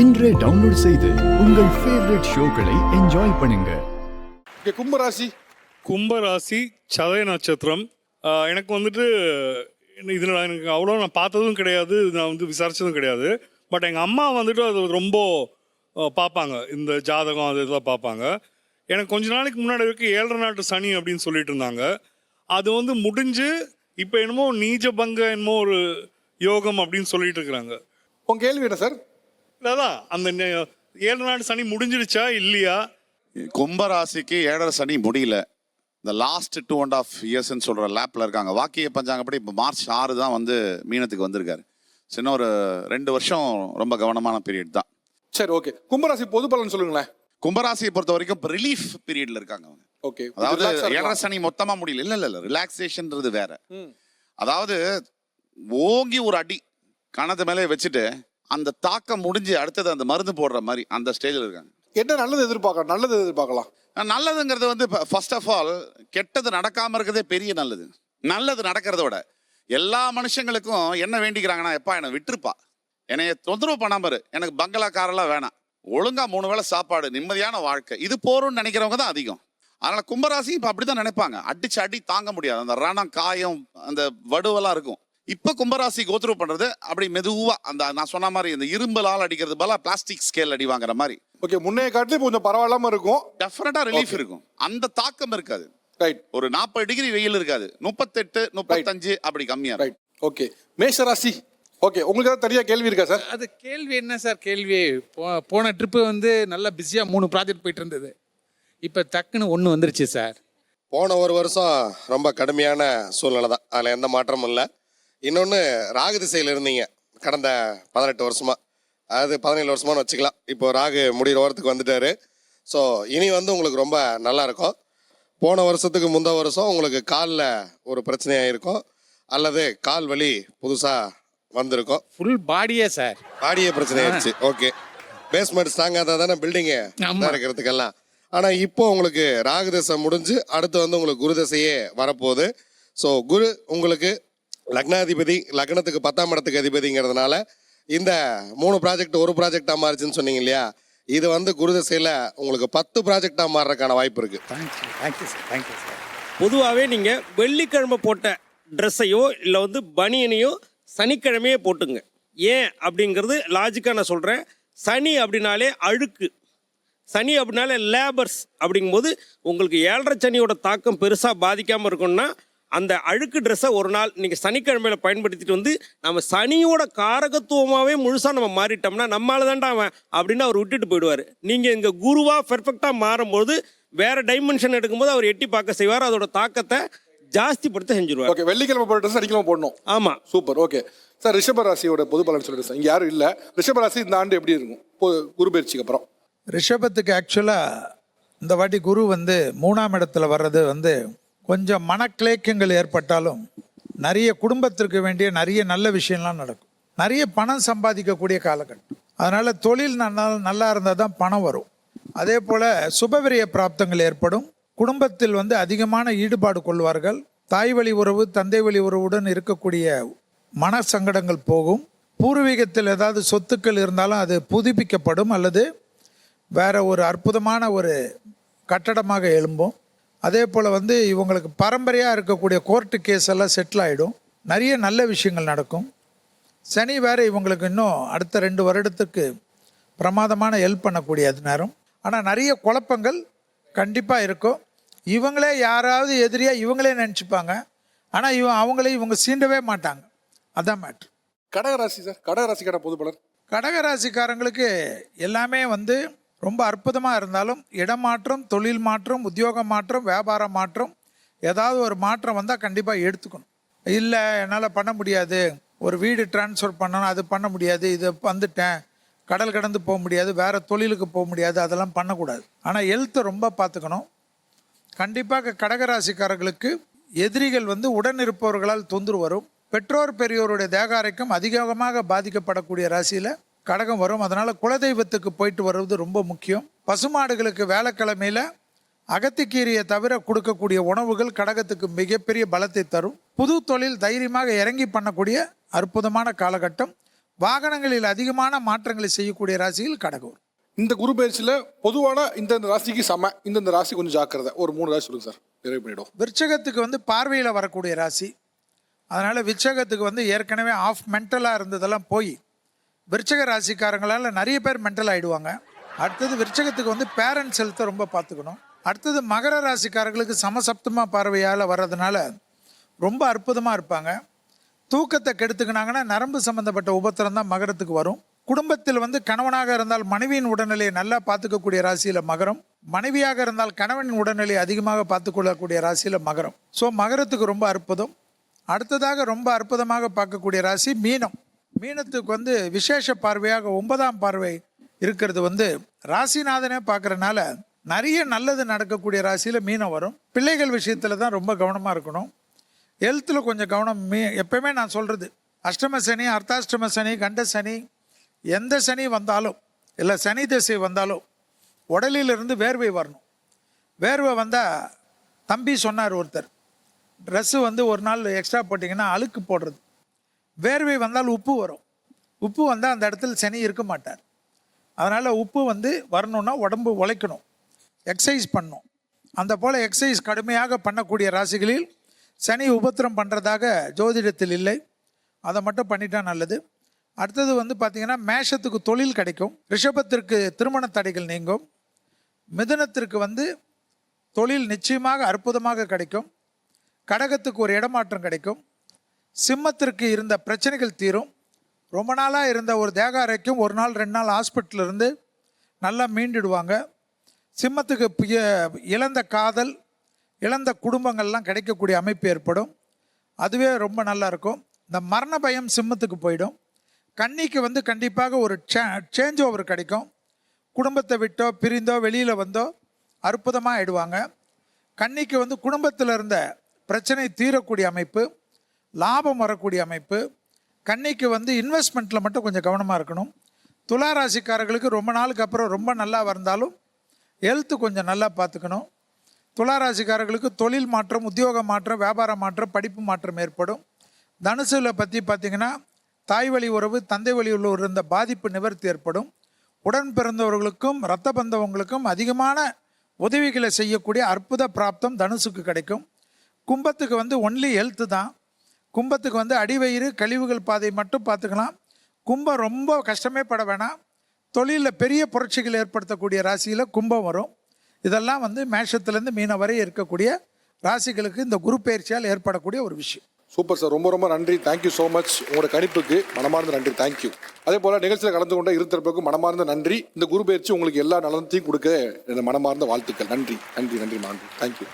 இன்றே டவுன்லோட் செய்து உங்கள் ஃபேவரட் ஷோக்களை என்ஜாய் பண்ணுங்க. கும்பராசி கும்பராசி சதய நட்சத்திரம். எனக்கு வந்துட்டு இதில் எனக்கு அவ்வளோ நான் பார்த்ததும் கிடையாது, நான் வந்து விசாரித்ததும் கிடையாது. பட் எங்கள் அம்மா வந்துட்டு அது ரொம்ப பார்ப்பாங்க, இந்த ஜாதகம் அது இதெல்லாம் பார்ப்பாங்க. எனக்கு கொஞ்ச நாளைக்கு முன்னாடி வரைக்கும் 7 நாட்டு சனி அப்படின்னு சொல்லிட்டு இருந்தாங்க. அது வந்து முடிஞ்சு இப்போ என்னமோ நீஜபங்க என்னமோ ஒரு யோகம் அப்படின்னு சொல்லிட்டு இருக்கிறாங்க. உங்க கேள்வி என்ன சார்? அதான் அந்த 7 நாட்டு சனி முடிஞ்சிடுச்சா இல்லையா? கும்பராசிக்கு 7 சனி முடியல. இந்த லாஸ்ட் 2.5 இயர்ஸ்ன்னு சொல்ற லேப்ல இருக்காங்க. வாக்கிய பஞ்சாங்கப்படி இப்போ மார்ச் 6 தான் வந்து மீனத்துக்கு வந்திருக்காரு. இன்னும் ஒரு 2 வருஷம் ரொம்ப கவனமான பீரியட் தான். சரி, ஓகே. கும்பராசி பொது பலன் சொல்லுங்களேன். கும்பராசியை பொறுத்த வரைக்கும் இப்போ ரிலீஃப் பீரியட்ல இருக்காங்க அவங்க. ஓகே, அதாவது 7 சனி மொத்தமா முடியல, இல்ல ரிலாக்ஸேஷன்ன்றது வேற. அதாவது ஓங்கி ஒரு அடி கணத்து மேலே வச்சுட்டு அந்த தாக்கம் முடிஞ்சு அடுத்தது அந்த மருந்து போடுற மாதிரி அந்த ஸ்டேஜில் இருக்காங்க. என்ன நல்லது எதிர்பார்க்கலாம்? நல்லது எதிர்பார்க்கலாம். நல்லதுங்கிறது வந்து ஃபர்ஸ்ட் ஆஃப் ஆல் கெட்டது நடக்காம இருக்கிறதே பெரிய நல்லது. நல்லது நடக்கிறத விட எல்லா மனுஷங்களுக்கும் என்ன வேண்டிக்கிறாங்கன்னா, எப்பா என்னை விட்டுருப்பா, என்னைய தொந்தரவு பண்ணாம இரு, எனக்கு பங்களா காரெல்லாம் வேணாம், ஒழுங்கா 3 வேளை சாப்பாடு, நிம்மதியான வாழ்க்கை, இது போறோம்னு நினைக்கிறவங்க தான் அதிகம். அதனால கும்பராசி இப்ப அப்படிதான் நினைப்பாங்க. அடிச்சு அடி தாங்க முடியாது, அந்த ரணம் காயம் அந்த வடுவெல்லாம் இருக்கும். இப்ப கும்பராசி கோத்ரூ பண்றது அப்படி மெதுவா அந்த நான் சொன்ன மாதிரி இந்த இரும்பலால் அடிக்கிறது போல பிளாஸ்டிக் ஸ்கேல் அடி வாங்குற மாதிரி. ஓகே, முன்னைய காட்டிலும் கொஞ்சம் பரவாயில்லாம இருக்கும். டெஃபினட்டா ரிலீஃப் இருக்கும். அந்த தாக்கம் இருக்காது. ரைட். ஒரு 40 டிகிரி வெயில் இருக்காது, 38 35 அப்படி கம்மியா. ரைட். ஓகே, மேஷராசி. ஓகே, உங்களுக்கு ஏதாவது தனியா கேள்வி இருக்கா சார்? அது கேள்வி என்ன சார்? கேள்வி போன ட்ரிப்பு வந்து நல்லா பிஸியாக 3 ப்ராஜெக்ட் போயிட்டு இருந்தது. இப்போ டக்குன்னு 1 வந்துருச்சு சார். போன ஒரு வருஷம் ரொம்ப கடுமையான சூழ்நிலை தான், அதில் எந்த மாற்றமும் இல்லை. இன்னொன்று, ராகு திசையில் இருந்தீங்க கடந்த 18 வருஷமா, அது 17 வருஷமானு வச்சுக்கலாம். இப்போ ராகு முடிகிற வாரத்துக்கு வந்துட்டாரு. ஸோ இனி வந்து உங்களுக்கு ரொம்ப நல்லா இருக்கும். போன வருஷத்துக்கு முந்த வருஷம் உங்களுக்கு காலில் ஒரு பிரச்சனையாக இருக்கும், அல்லது கால் வலி புதுசாக வந்திருக்கும். ஃபுல் பாடியே சார், பாடியே பிரச்சனை ஆயிடுச்சு. ஓகே, பேஸ்மெண்ட் ஸ்ட்ராங்காக தான் தானே பில்டிங்கு இருக்கிறதுக்கெல்லாம். ஆனால் இப்போ உங்களுக்கு ராகு தசை முடிஞ்சு அடுத்து வந்து உங்களுக்கு குரு தசையே வரப்போகுது. ஸோ குரு உங்களுக்கு லக்னாதிபதி, லக்னத்துக்கு 10ஆம் இடத்துக்கு அதிபதிங்கிறதுனால இந்த 3 ப்ராஜெக்ட் ஒரு ப்ராஜெக்டாக மாறிச்சுன்னு சொன்னீங்க இல்லையா, இது வந்து குரு தசையில் உங்களுக்கு 10 ப்ராஜெக்டாக மாறுறதுக்கான வாய்ப்பு இருக்கு. Thank you sir, thank you sir. பொதுவாகவே நீங்கள் வெள்ளிக்கிழமை போட்ட ட்ரெஸ்ஸையோ இல்லை வந்து பனியனையோ சனிக்கிழமையே போட்டுங்க. ஏன் அப்படிங்கிறது லாஜிக்காக நான் சொல்கிறேன். சனி அப்படின்னாலே அழுக்கு, சனி அப்படின்னாலே லேபர்ஸ். அப்படிங்கும்போது உங்களுக்கு 7.5 சனியோட தாக்கம் பெருசாக பாதிக்காமல் இருக்கும்னா அந்த அழுக்கு ட்ரெஸ்ஸை ஒரு நாள் நீங்கள் சனிக்கிழமையில் பயன்படுத்திட்டு வந்து நம்ம சனியோட காரகத்துவமாகவே முழுசாக நம்ம மாறிட்டோம்னா நம்மளால தான்டா அவன் அப்படின்னு அவர் விட்டுட்டு போயிடுவார். நீங்கள் இங்கே குருவாக பெர்ஃபெக்டாக மாறும்போது வேறு டைமென்ஷன் எடுக்கும்போது அவர் எட்டி பார்க்க செய்வார், அதோட தாக்கத்தை ஜாஸ்திப்படுத்த செஞ்சுருவார். ஓகே, வெள்ளிக்கிழமை போட்ட சனிக்கிழமை போடணும். ஆமாம், சூப்பர். ஓகே சார், ரிஷபராசியோட பொது பலன் சொல்லுங்க சார். இங்கே யாரும் இல்லை. ரிஷபராசி இந்த ஆண்டு எப்படி இருக்கும் குரு பயிற்சிக்கு அப்புறம்? ரிஷபத்துக்கு ஆக்சுவலாக இந்த வாட்டி குரு வந்து 3ஆம் இடத்துல வர்றது வந்து கொஞ்சம் மனக்கிளேக்கங்கள் ஏற்பட்டாலும் நிறைய குடும்பத்திற்கு வேண்டிய நிறைய நல்ல விஷயம்லாம் நடக்கும். நிறைய பணம் சம்பாதிக்கக்கூடிய காலகட்டம். அதனால் தொழில் நல்லா இருந்தால் தான் பணம் வரும். அதே போல் சுபவிரிய பிராப்தங்கள் ஏற்படும். குடும்பத்தில் வந்து அதிகமான ஈடுபாடு கொள்வார்கள். தாய் வழி உறவு, தந்தை வழி உறவுடன் இருக்கக்கூடிய மன சங்கடங்கள் போகும். பூர்வீகத்தில் ஏதாவது சொத்துக்கள் இருந்தாலும் அது புதுப்பிக்கப்படும், அல்லது வேற ஒரு அற்புதமான ஒரு கட்டடமாக எழும்பும். அதே போல் வந்து இவங்களுக்கு பரம்பரையாக இருக்கக்கூடிய கோர்ட்டு கேஸ் எல்லாம் செட்டில் ஆகிடும். நிறைய நல்ல விஷயங்கள் நடக்கும். சனி வேறு இவங்களுக்கு இன்னும் அடுத்த 2 வருடத்துக்கு பிரமாதமான ஹெல்ப் பண்ணக்கூடிய அது நேரம். ஆனால் நிறைய குழப்பங்கள் கண்டிப்பாக இருக்கும். இவங்களே யாராவது எதிரியாக இவங்களே நினச்சிப்பாங்க. ஆனால் இவங்க சீண்டவே மாட்டாங்க. அதான் மேட்ரு. கடகராசி சார், கடகராசிக்கான பொது பலன். கடகராசிக்காரங்களுக்கு எல்லாமே வந்து ரொம்ப அற்புதமாக இருந்தாலும் இடமாற்றம், தொழில் மாற்றம், உத்தியோக மாற்றம், வியாபார மாற்றம், ஏதாவது ஒரு மாற்றம் வந்தால் கண்டிப்பாக எடுத்துக்கணும். இல்லை என்னால் பண்ண முடியாது, ஒரு வீடு டிரான்ஸ்ஃபர் பண்ணணும், அது பண்ண முடியாது, இது வந்துட்டேன், கடல் கடந்து போக முடியாது, வேறு தொழிலுக்கு போக முடியாது, அதெல்லாம் பண்ணக்கூடாது. ஆனால் ஹெல்த்தை ரொம்ப பார்த்துக்கணும். கண்டிப்பாக கடகராசிக்காரர்களுக்கு எதிரிகள் வந்து உடன் இருப்பவர்களால் தொந்தரவு வரும். பெற்றோர் பெரியோருடைய தேக ஆரோக்கியம் அதிகமாக பாதிக்கப்படக்கூடிய ராசியில் கடகம் வரும். அதனால் குலதெய்வத்துக்கு போயிட்டு வருவது ரொம்ப முக்கியம். பசுமாடுகளுக்கு வேலைக்கிழமையில் அகத்திக்கீரையை தவிர கொடுக்கக்கூடிய உணவுகள் கடகத்துக்கு மிகப்பெரிய பலத்தை தரும். புது தொழில் தைரியமாக இறங்கி பண்ணக்கூடிய அற்புதமான காலகட்டம். வாகனங்களில் அதிகமான மாற்றங்களை செய்யக்கூடிய ராசியில் கடகம். இந்த குரு பயிற்சியில பொதுவான இந்த ராசிக்கு இந்த ராசி கொஞ்சம் ஜாக்கிரதை. ஒரு 3 ராசி சொல்லுங்க சார், நிறைவு பண்ணிடும். விருச்சகத்துக்கு வந்து பார்வையில் வரக்கூடிய ராசி. அதனால் விருச்சகத்துக்கு வந்து ஏற்கனவே ஆஃப் மென்டலாக இருந்ததெல்லாம் போய் விருச்சக ராசிக்காரங்களால் நிறைய பேர் மென்டல் ஆகிடுவாங்க. அடுத்தது விருச்சகத்துக்கு வந்து பேரண்ட்ஸ் ஹெல்த்தை ரொம்ப பார்த்துக்கணும். அடுத்தது மகர ராசிக்காரர்களுக்கு சமசப்தமாக பார்வையால் வர்றதுனால ரொம்ப அற்புதமாக இருப்பாங்க. தூக்கத்தை கெடுத்துக்கினாங்கன்னா நரம்பு சம்மந்தப்பட்ட உபத்திரம் தான் மகரத்துக்கு வரும். குடும்பத்தில் வந்து கணவனாக இருந்தால் மனைவியின் உடல்நிலையை நல்லா பார்த்துக்கக்கூடிய ராசியில் மகரம், மனைவியாக இருந்தால் கணவனின் உடல்நிலையை அதிகமாக பார்த்துக்கொள்ளக்கூடிய ராசியில் மகரம். ஸோ மகரத்துக்கு ரொம்ப அற்புதம். அடுத்ததாக ரொம்ப அற்புதமாக பார்க்கக்கூடிய ராசி மீனம். மீனத்துக்கு வந்து விசேஷ பார்வையாக 9ஆம் பார்வை இருக்கிறது வந்து ராசிநாதனே பார்க்குறனால நிறைய நல்லது நடக்கக்கூடிய ராசியில் மீனம் வரும். பிள்ளைகள் விஷயத்தில் தான் ரொம்ப கவனமாக இருக்கணும். ஹெல்த்தில் கொஞ்சம் கவனம். எப்பயுமே நான் சொல்கிறது, அஷ்டம சனி, அர்த்தாஷ்டம சனி, கண்ட சனி, எந்த சனி வந்தாலும் இல்லை சனி திசை வந்தாலும் உடலிலிருந்து வேர்வை வரணும். வேர்வை வந்தால் தம்பி சொன்னார் ஒருத்தர், ட்ரெஸ்ஸு வந்து ஒரு நாள் எக்ஸ்ட்ரா போட்டிங்கன்னா அழுக்கு போடுறது. வேர்வை வந்தால் உப்பு வரும். உப்பு வந்தால் அந்த இடத்துல சனி இருக்க மாட்டார். அதனால் உப்பு வந்து வரணுன்னா உடம்பு உழைக்கணும், எக்ஸசைஸ் பண்ணணும். அந்த போல் எக்ஸசைஸ் கடுமையாக பண்ணக்கூடிய ராசிகளில் சனி உபத்திரம் பண்ணுறதாக ஜோதிடத்தில் இல்லை. அதை மட்டும் பண்ணிட்டா நல்லது. அடுத்தது வந்து பார்த்திங்கன்னா மேஷத்துக்கு தொழில் கிடைக்கும். ரிஷபத்திற்கு திருமண தடைகள் நீங்கும். மிதுனத்திற்கு வந்து தொழில் நிச்சயமாக அற்புதமாக கிடைக்கும். கடகத்துக்கு ஒரு இடமாற்றம் கிடைக்கும். சிம்மத்திற்கு இருந்த பிரச்சனைகள் தீரும். ரொம்ப நாளாக இருந்த ஒரு தேக ஆரோக்கியம் 1 நாள் 2 நாள் ஹாஸ்பிட்டலில் இருந்து நல்லா மீண்டுடுவாங்க. சிம்மத்துக்கு இழந்த காதல், இழந்த குடும்பங்கள்லாம் கிடைக்கக்கூடிய அமைப்பு ஏற்படும். அதுவே ரொம்ப நல்லா இருக்கும். இந்த மரண பயம் சிம்மத்துக்கு போயிடும். கன்னிக்கு வந்து கண்டிப்பாக ஒரு சேஞ்ச் ஓவர் கிடைக்கும். குடும்பத்தை விட்டோ பிரிந்தோ வெளியில் வந்தோ அற்புதமாக ஆயிடுவாங்க. கன்னிக்கு வந்து குடும்பத்தில் இருந்த பிரச்சனை தீரக்கூடிய அமைப்பு, லாபம் வரக்கூடிய அமைப்பு. கன்னிக்கு வந்து இன்வெஸ்ட்மெண்ட்டில் மட்டும் கொஞ்சம் கவனமாக இருக்கணும். துலா ராசிக்காரர்களுக்கு ரொம்ப நாளுக்கு அப்புறம் ரொம்ப நல்லா வந்தாலும் ஹெல்த்து கொஞ்சம் நல்லா பார்த்துக்கணும். துலா ராசிக்காரர்களுக்கு தொழில் மாற்றம், உத்தியோக மாற்றம், வியாபார மாற்றம், படிப்பு மாற்றம் ஏற்படும். தனுசில் பற்றி பார்த்திங்கன்னா தாய் வழி உறவு, தந்தை வழி உறவு இருந்த பாதிப்பு நிவர்த்தி ஏற்படும். உடன் பிறந்தவர்களுக்கும் இரத்த பந்தவங்களுக்கும் அதிகமான உதவிகளை செய்யக்கூடிய அற்புத பிராப்தம் தனுசுக்கு கிடைக்கும். கும்பத்துக்கு வந்து ஒன்லி ஹெல்த்து தான். கும்பத்துக்கு வந்து அடிவயிறு, கழிவுகள் பாதை மட்டும் பார்த்துக்கலாம். கும்பம் ரொம்ப கஷ்டமே பட வேணாம். தொழிலில் பெரிய புரட்சிகள் ஏற்படுத்தக்கூடிய ராசியில் கும்பம் வரும். இதெல்லாம் வந்து மேஷத்துலேருந்து மீனம் வரை இருக்கக்கூடிய ராசிகளுக்கு இந்த குரு பயிற்சியால் ஏற்படக்கூடிய ஒரு விஷயம். சூப்பர் சார், ரொம்ப ரொம்ப நன்றி. Thank you so much. உங்களோட கணிப்புக்கு மனமார்ந்த நன்றி. தேங்க்யூ. அதே போல் நிகழ்ச்சியில் கலந்து கொண்ட இருதரப்புக்கும் மனமார்ந்த நன்றி. இந்த குரு பயிற்சி உங்களுக்கு எல்லா நலத்தையும் கொடுக்க மனமார்ந்த வாழ்த்துக்கள். நன்றி நன்றி நன்றி நன்றி. தேங்க்யூ.